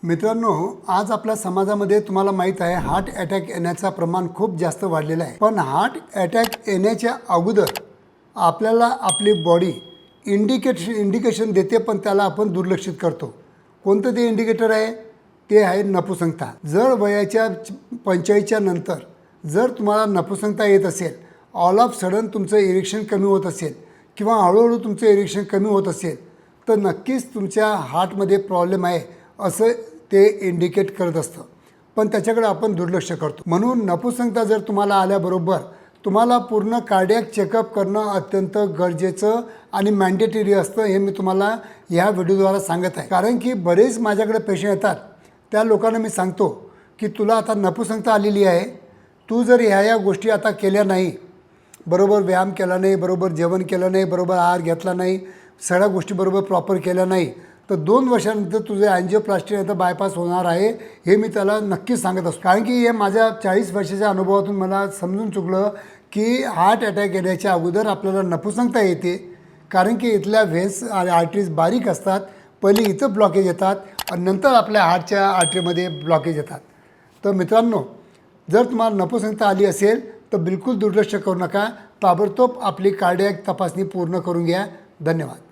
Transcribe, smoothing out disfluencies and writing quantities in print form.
मित्रांनो, आज आपल्या समाजामध्ये तुम्हाला माहीत आहे हार्ट अटॅक येण्याचं प्रमाण खूप जास्त वाढलेलं आहे। पण हार्ट अटॅक येण्याच्या अगोदर आपल्याला आपली बॉडी इंडिकेशन देते, पण त्याला आपण दुर्लक्षित करतो। कोणतं ते इंडिकेटर आहे? ते आहे नपुसंकता। जर वयाच्या 45च्या नंतर जर तुम्हाला नपुसंकता येत असेल, ऑल ऑफ सडन तुमचं इरेक्शन कमी होत असेल किंवा हळूहळू तुमचं इरेक्शन कमी होत असेल, तर नक्कीच तुमच्या हार्टमध्ये प्रॉब्लेम आहे असं ते इंडिकेट करत असतं। पण त्याच्याकडे आपण दुर्लक्ष करतो। म्हणून नपुसंकता जर तुम्हाला आल्याबरोबर तुम्हाला पूर्ण कार्डियक चेकअप करणं अत्यंत गरजेचं आणि मॅन्डेटरी असतं, हे मी तुम्हाला ह्या व्हिडिओद्वारा सांगत आहे। कारण की बरेच माझ्याकडे पेशंट येतात, त्या लोकांना मी सांगतो की तुला आता नपुसंकता आलेली आहे, तू जर ह्या गोष्टी आता केल्या नाही, बरोबर व्यायाम केला नाही, बरोबर जेवण केलं नाही, बरोबर आहार घेतला नाही, सगळ्या गोष्टी बरोबर प्रॉपर केल्या नाही, तर 2 वर्षानंतर तुझे अँजिओप्लास्टी नाही तर बायपास होणार आहे, हे मी त्याला नक्कीच सांगत असतो। कारण की हे माझ्या 40 वर्षाच्या अनुभवातून मला समजून चुकलं की हार्ट अटॅक येण्याच्या अगोदर आपल्याला नपुसंकता येते। कारण की इथल्या व्हेन्स आणि आर्टरीज बारीक असतात, पहिले इथं ब्लॉकेज येतात आणि नंतर आपल्या हार्टच्या आर्टरीमध्ये ब्लॉकेज येतात। तर मित्रांनो, जर तुम्हाला नपुसंकता आली असेल तर बिलकुल दुर्लक्ष करू नका, ताबडतोब आपली कार्डियक तपासणी पूर्ण करून घ्या। धन्यवाद।